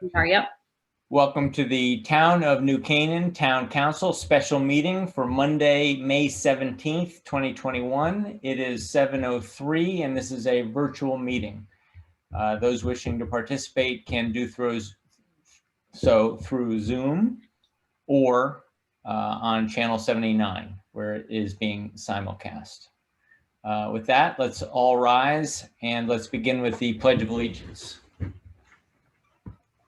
Yep. Welcome to the Town of New Canaan Town Council special meeting for Monday, May 17th, 2021. It is 7:03 and this is a virtual meeting. Those wishing to participate can do so through Zoom or on channel 79 where it is being simulcast. With that, let's all rise and let's begin with the Pledge of Allegiance.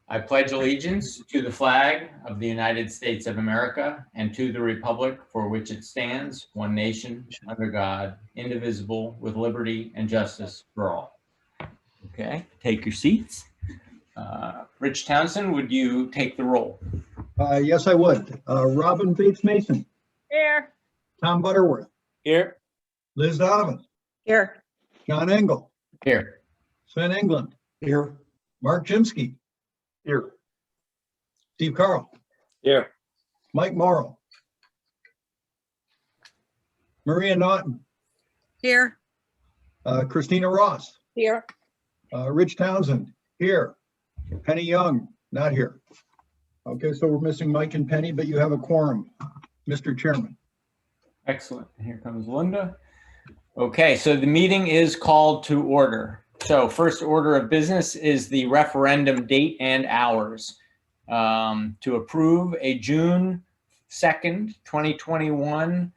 I pledge allegiance to the flag of the United States of America and to the republic for which it stands, one nation, under God, indivisible, with liberty and justice for all. Okay, take your seats. Rich Townsend, would you take the roll? Yes, I would. Robin Bates Mason. Here. Tom Butterworth. Here. Liz Donovan. Here. John Engel. Here. Sven England. Here. Mark Jimsky. Here. Steve Carl. Here. Mike Morrow. Maria Naughton. Here. Christina Ross. Here. Rich Townsend. Here. Penny Young. Not here. Okay, so we're missing Mike and Penny, but you have a quorum, Mr. Chairman. Excellent. Here comes Linda. Okay, so the meeting is called to order. So first order of business is the referendum date and hours to approve a June 2nd, 2021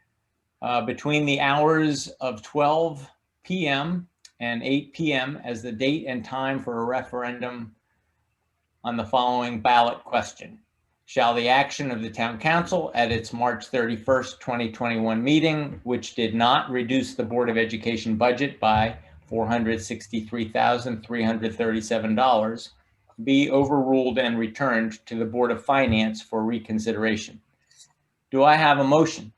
between the hours of 12 p.m. and 8 p.m. as the date and time for a referendum on the following ballot question. Shall the action of the town council at its March 31st, 2021 meeting, which did not reduce the Board of Education budget by $463,337, be overruled and returned to the Board of Finance for reconsideration? Do I have a motion?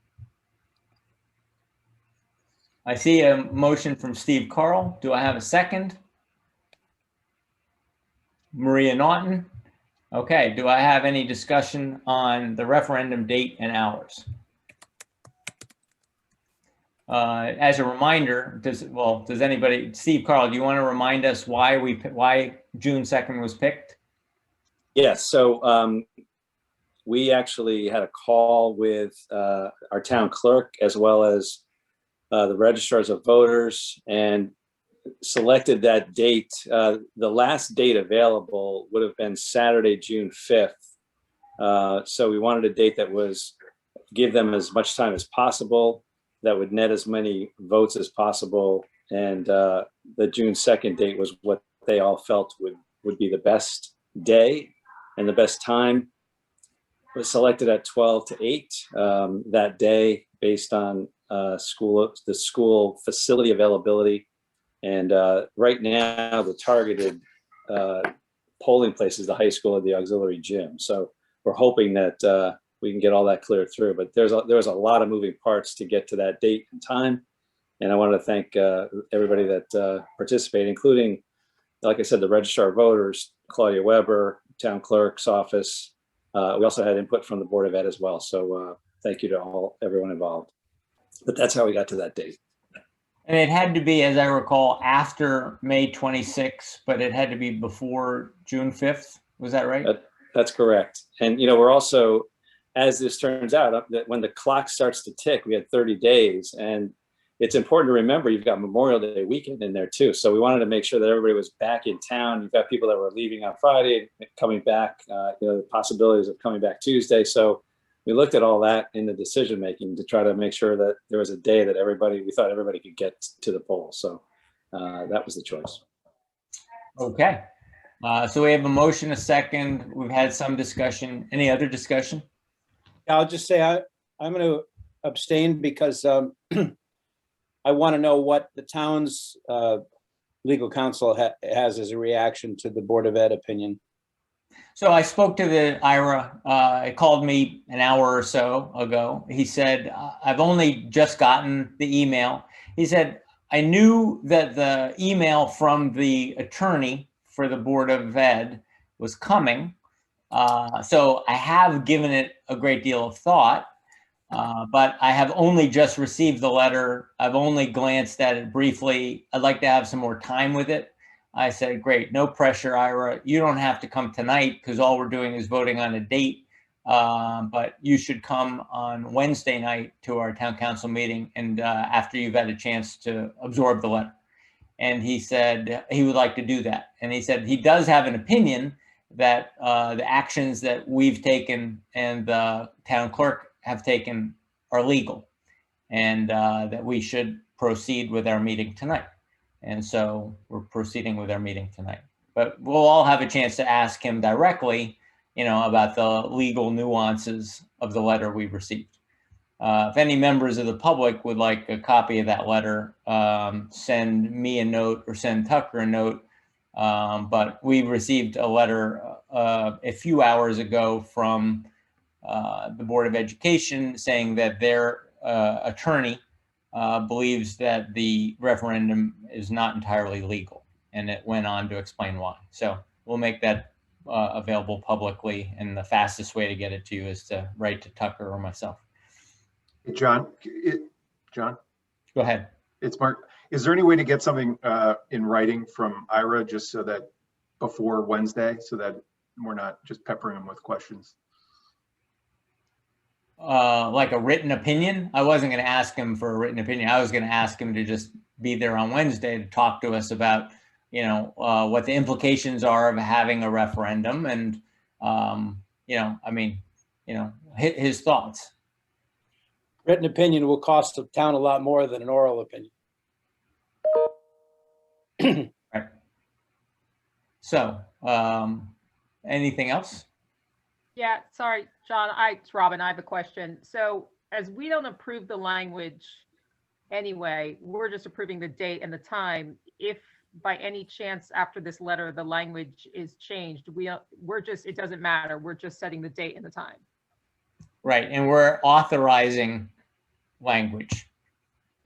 I see a motion from Steve Carl. Do I have a second? Maria Naughton. Okay, do I have any discussion on the referendum date and hours? As a reminder, does anybody, Steve Carl, do you want to remind us why June 2nd was picked? Yes, so we actually had a call with our town clerk as well as the registrars of voters and selected that date. The last date available would have been Saturday, June 5th. So we wanted a date that was give them as much time as possible, that would net as many votes as possible. And the June 2nd date was what they all felt would be the best day and the best time. It was selected at 12 to 8 that day based on the school facility availability. And right now the targeted polling place is the high school or the auxiliary gym. So we're hoping that we can get all that cleared through, but there's a lot of moving parts to get to that date and time. And I wanted to thank everybody that participated, including, like I said, the registrar of voters, Claudia Weber, town clerk's office. We also had input from the Board of Ed as well. So thank you to everyone involved. But that's how we got to that date. And it had to be, as I recall, after May 26th, but it had to be before June 5th. Was that right? That's correct. And, we're also, as this turns out, that when the clock starts to tick, we had 30 days. And it's important to remember you've got Memorial Day weekend in there too. So we wanted to make sure that everybody was back in town. You've got people that were leaving on Friday, coming back, the possibilities of coming back Tuesday. So we looked at all that in the decision making to try to make sure that there was a day that we thought everybody could get to the polls. So that was the choice. Okay. So we have a motion, a second. We've had some discussion. Any other discussion? I'll just say I'm going to abstain because I want to know what the town's legal counsel has as a reaction to the Board of Ed opinion. So I spoke to the IRA. It called me an hour or so ago. He said, I've only just gotten the email. He said, I knew that the email from the attorney for the Board of Ed was coming. So I have given it a great deal of thought, but I have only just received the letter. I've only glanced at it briefly. I'd like to have some more time with it. I said, great, no pressure, Ira. You don't have to come tonight because all we're doing is voting on a date. But you should come on Wednesday night to our town council meeting and after you've had a chance to absorb the letter. And he said he would like to do that. And he said he does have an opinion that the actions that we've taken and the town clerk have taken are legal and that we should proceed with our meeting tonight. And so we're proceeding with our meeting tonight. But we'll all have a chance to ask him directly, you know, about the legal nuances of the letter we received. If any members of the public would like a copy of that letter, send me a note or send Tucker a note. But we received a letter a few hours ago from the Board of Education saying that their attorney believes that the referendum is not entirely legal, and it went on to explain why. So we'll make that available publicly, and the fastest way to get it to you is to write to Tucker or myself. John, John, Go ahead. it's Mark. Is there any way to get something in writing from Ira just so that before Wednesday, so that we're not just peppering him with questions? Like a written opinion? I wasn't going to ask him for a written opinion. I was going to ask him to just be there on Wednesday to talk to us about, you know, what the implications are of having a referendum and, you know, I mean, you know, his thoughts. Written opinion will cost the town a lot more than an oral opinion. Right. So, anything else? Yeah, sorry, John, it's Robin. I have a question. So as we don't approve the language anyway, we're just approving the date and the time. If by any chance after this letter, the language is changed, it doesn't matter. We're just setting the date and the time. Right, and we're authorizing language.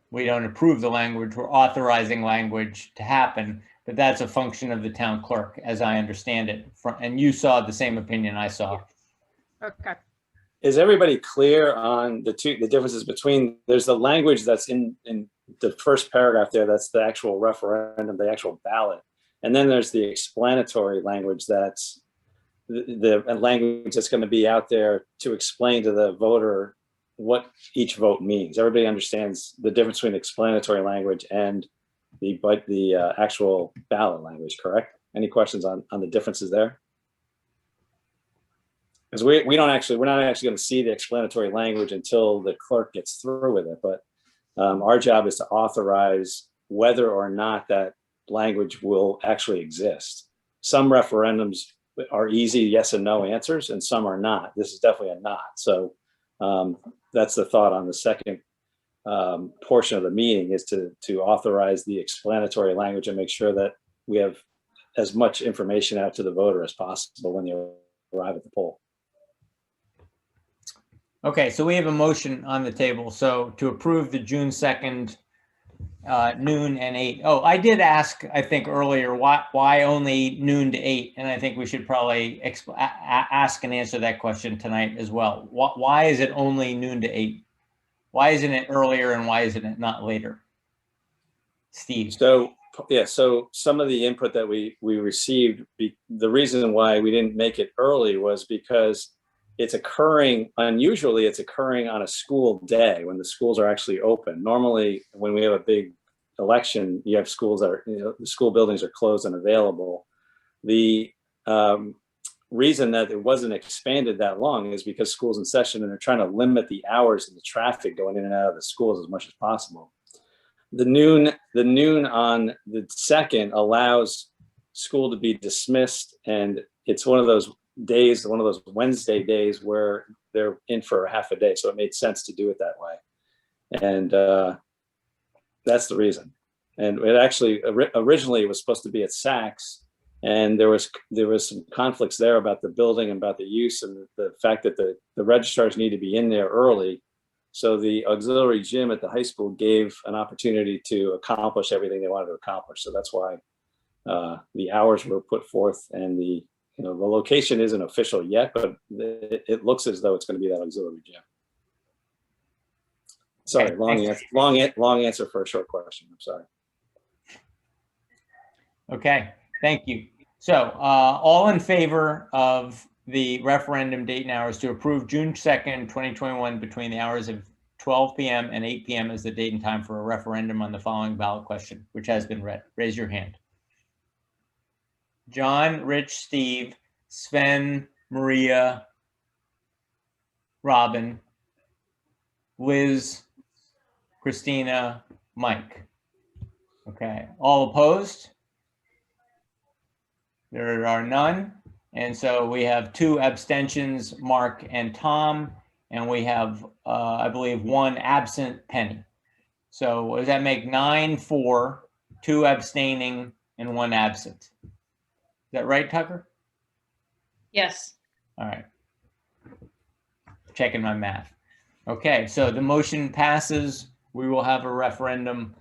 We don't approve the language, we're authorizing language to happen, but that's a function of the town clerk, as I understand it. And you saw the same opinion I saw. Okay. Is everybody clear on the differences between, there's the language that's in the first paragraph there, that's the actual referendum, the actual ballot. And then there's the explanatory language that's the language that's going to be out there to explain to the voter what each vote means. Everybody understands the difference between explanatory language and the actual ballot language, correct? Any questions on the differences there? Because we're not actually going to see the explanatory language until the clerk gets through with it. But our job is to authorize whether or not that language will actually exist. Some referendums are easy yes and no answers, and some are not. This is definitely a not. So that's the thought on the second portion of the meeting, is to authorize the explanatory language and make sure that we have as much information out to the voter as possible when they arrive at the poll. Okay, so we have a motion on the table. So to approve the June 2nd, noon and 8. Oh, I did ask, I think earlier, why only noon to 8? And I think we should probably ask and answer that question tonight as well. Why is it only noon to 8? Why isn't it earlier and why isn't it not later? Steve. So, yeah, so some of the input that we received, the reason why we didn't make it early was because unusually it's occurring on a school day when the schools are actually open. Normally, when we have a big election, you have schools that are, the school buildings are closed and available. The reason that it wasn't expanded that long is because school's in session and they're trying to limit the hours and the traffic going in and out of the schools as much as possible. The noon on the 2nd allows school to be dismissed, and it's one of those days, one of those Wednesday days where they're in for half a day. So it made sense to do it that way. And that's the reason. And it actually, originally it was supposed to be at Saks, and there was some conflicts there about the building and about the use and the fact that the registrars need to be in there early. So the auxiliary gym at the high school gave an opportunity to accomplish everything they wanted to accomplish. So that's why the hours were put forth, and the location isn't official yet, but it looks as though it's going to be that auxiliary gym. Sorry, Okay, long answer for a short question. I'm sorry. Okay, thank you. So all in favor of the referendum date and hours to approve June 2nd, 2021 between the hours of 12 p.m. and 8 p.m. as the date and time for a referendum on the following ballot question, which has been read. Raise your hand. John, Rich, Steve, Sven, Maria, Robin, Liz, Christina, Mike. Okay, all opposed? There are none. And so we have 2 abstentions, Mark and Tom, and we have, I believe, 1 absent, Penny. So what does that make? 9 for, 2 abstaining, and 1 absent. Is that right, Tucker? Yes. All right. Checking my math. Okay, so the motion passes. We will have a referendum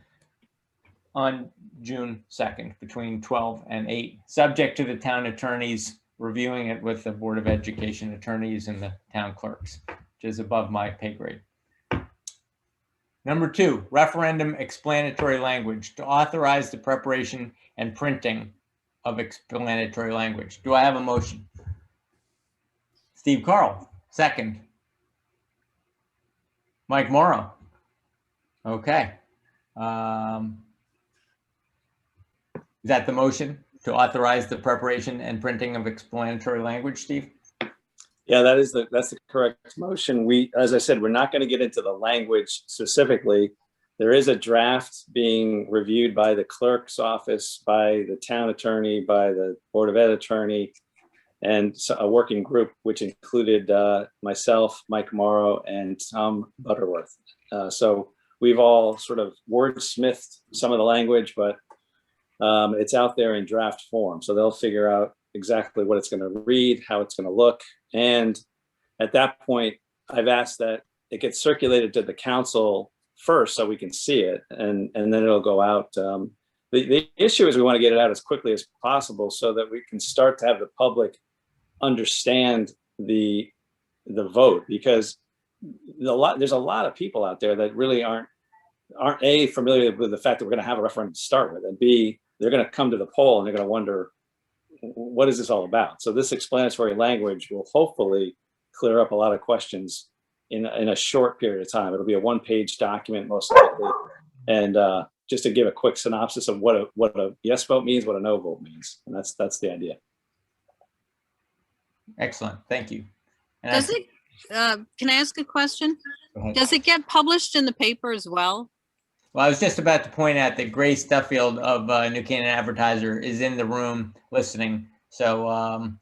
on June 2nd between 12 and 8, subject to the town attorneys reviewing it with the Board of Education attorneys and the town clerks, which is above my pay grade. Number 2, referendum explanatory language to authorize the preparation and printing of explanatory language. Do I have a motion? Steve Carl, second. Mike Morrow. Okay. Is that the motion to authorize the preparation and printing of explanatory language, Steve? Yeah, that's the correct motion. As I said, we're not going to get into the language specifically. There is a draft being reviewed by the clerk's office, by the town attorney, by the Board of Ed attorney, and a working group, which included myself, Mike Morrow, and Tom Butterworth. So we've all sort of wordsmithed some of the language, but it's out there in draft form. So they'll figure out exactly what it's going to read, how it's going to look. And at that point, I've asked that it gets circulated to the council first so we can see it, and then it'll go out. The issue is we want to get it out as quickly as possible so that we can start to have the public understand the vote, because there's a lot of people out there that really aren't A, familiar with the fact that we're going to have a referendum to start with, and B, they're going to come to the poll and they're going to wonder, what is this all about? So this explanatory language will hopefully clear up a lot of questions in a short period of time. It'll be a 1-page document most likely, and just to give a quick synopsis of what a yes vote means, what a no vote means, and that's the idea. Excellent, thank you. And Does it, can I ask a question? Go ahead. Does it get published in the paper as well? Well, I was just about to point out that Grace Duffield of New Canaan Advertiser is in the room listening. So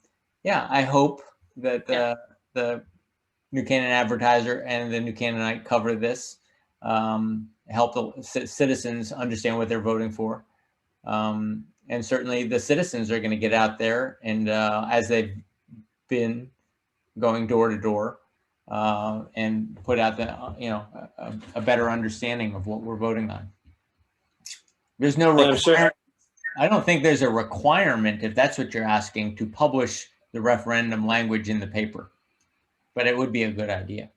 yeah, I hope that the New Canaan Advertiser and the New Canaanite cover this, help the citizens understand what they're voting for. And certainly the citizens are going to get out there and as they've been going door to door, and put out the, a better understanding of what we're voting on. There's no requirement. I don't think there's a requirement, if that's what you're asking, to publish the referendum language in the paper, but it would be a good idea.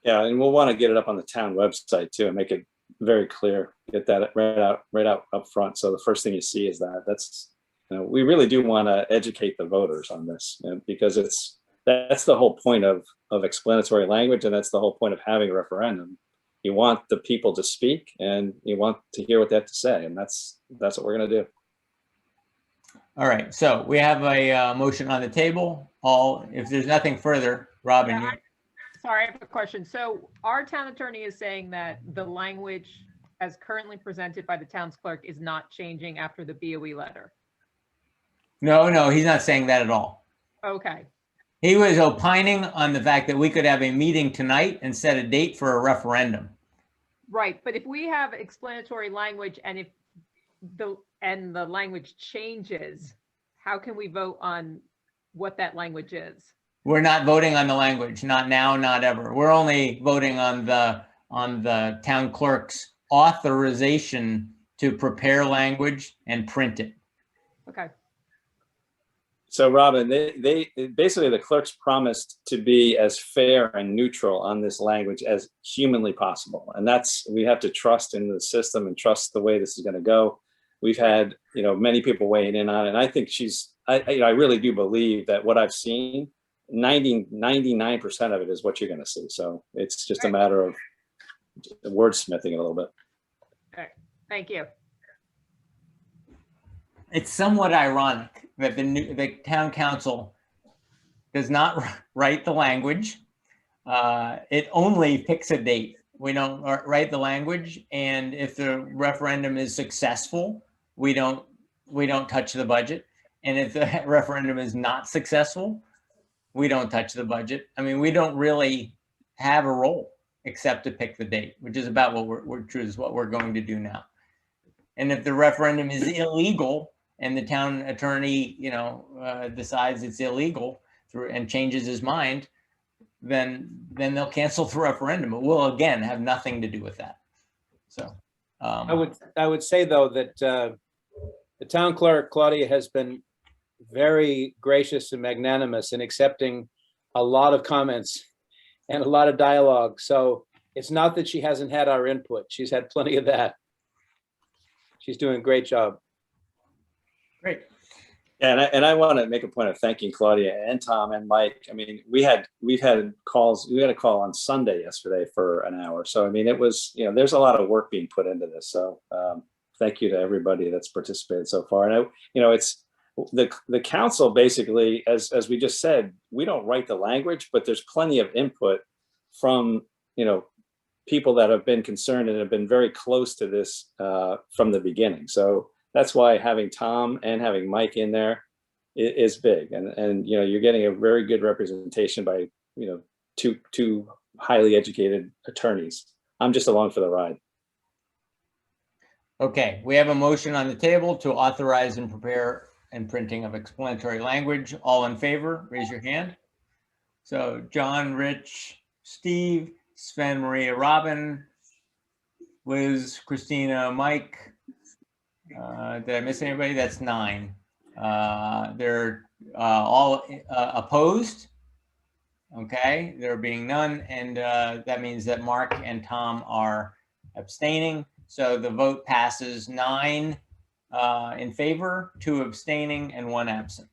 Yeah, and we'll want to get it up on the town website too, and make it very clear. Get that right out up front. So the first thing you see is that. That's, we really do want to educate the voters on this, because that's the whole point of explanatory language, and that's the whole point of having a referendum. You want the people to speak, and you want to hear what they have to say, and that's what we're going to do. All right, so we have a motion on the table. If there's nothing further, Robin. Yeah, sorry, I have a question. So our town attorney is saying that the language as currently presented by the town's clerk is not changing after the BOE letter. No, he's not saying that at all. Okay. He was opining on the fact that we could have a meeting tonight and set a date for a referendum. Right, but if we have explanatory language and if the language changes, how can we vote on what that language is? We're not voting on the language, not now, not ever. We're only voting on the town clerk's authorization to prepare language and print it. Okay. So Robin, they basically, the clerks promised to be as fair and neutral on this language as humanly possible. And we have to trust in the system and trust the way this is going to go. we've had, many people weighing in on it. And I think I really do believe that what I've seen, 99% of it is what you're going to see. So it's just a matter of wordsmithing it a little bit. Thank you. It's somewhat ironic that the town council does not write the language. It only picks a date. We don't write the language, and if the referendum is successful, we don't touch the budget. And if the referendum is not successful, we don't touch the budget. I mean, we don't really have a role except to pick the date, which is about what we're going to do now. And if the referendum is illegal and the town attorney, decides it's illegal and changes his mind, then they'll cancel the referendum. It will again have nothing to do with that. So I would say though that the town clerk, Claudia, has been very gracious and magnanimous in accepting a lot of comments and a lot of dialogue. So it's not that she hasn't had our input. She's had plenty of that. She's doing a great job. great. Yeah, and I want to make a point of thanking Claudia and Tom and Mike. I mean, we've had calls. We had a call on Sunday yesterday for an hour. So I mean, it was, there's a lot of work being put into this. So thank you to everybody that's participated so far. And it's the council basically, as we just said, we don't write the language, but there's plenty of input from people that have been concerned and have been very close to this from the beginning. So that's why having Tom and having Mike in there is big. And you're getting a very good representation by, two highly educated attorneys. I'm just along for the ride. Okay, we have a motion on the table to authorize and prepare and printing of explanatory language. All in favor, raise your hand. So John, Rich, Steve, Sven, Maria, Robin, Liz, Christina, Mike. Did I miss anybody? That's 9. They're all opposed. Okay, there being none. And that means that Mark and Tom are abstaining. So the vote passes 9 in favor, 2 abstaining, and 1 absent.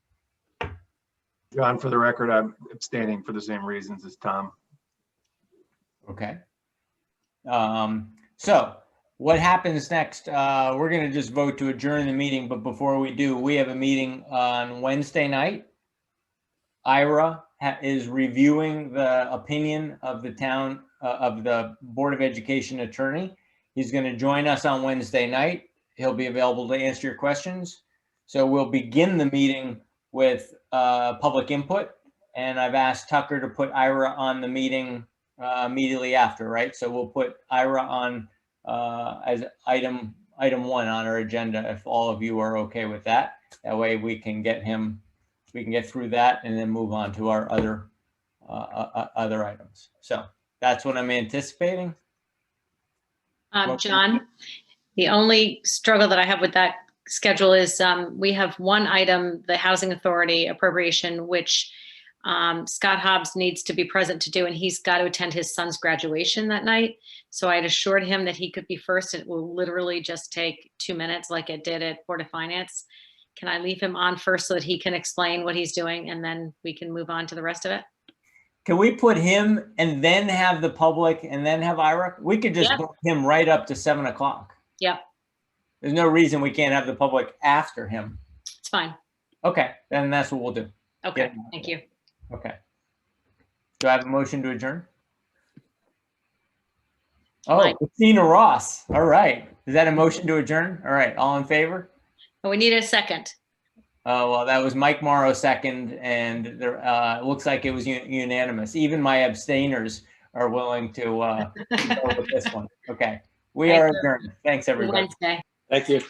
John, for the record, I'm abstaining for the same reasons as Tom. Okay. So what happens next? We're going to just vote to adjourn the meeting. But before we do, we have a meeting on Wednesday night. Ira is reviewing the opinion of the town of the Board of Education attorney. He's going to join us on Wednesday night. He'll be available to answer your questions. So we'll begin the meeting with public input. And I've asked Tucker to put Ira on the meeting immediately after, right? So we'll put Ira on as item 1 on our agenda, if all of you are okay with that. That way we can get through that and then move on to our other items. So that's what I'm anticipating. John, the only struggle that I have with that schedule is we have one item, the Housing Authority appropriation, which Scott Hobbs needs to be present to do, and he's got to attend his son's graduation that night. So I had assured him that he could be first. It will literally just take 2 minutes like it did at Board of Finance. Can I leave him on first so that he can explain what he's doing, and then we can move on to the rest of it? Can we put him and then have the public and then have Ira? We could just book him right up to 7 o'clock. Yep. There's no reason we can't have the public after him. It's fine. Okay, then that's what we'll do. Okay, thank you. Okay. Do I have a motion to adjourn? Oh, Mike. Christina Ross. All right. Is that a motion to adjourn? All right. All in favor? Oh, we need a second. Oh, well, that was Mike Morrow second, and there, it looks like it was unanimous. Even my abstainers are willing to go with this one. Okay. We are adjourned. Thanks, everybody. Wednesday. Thank you.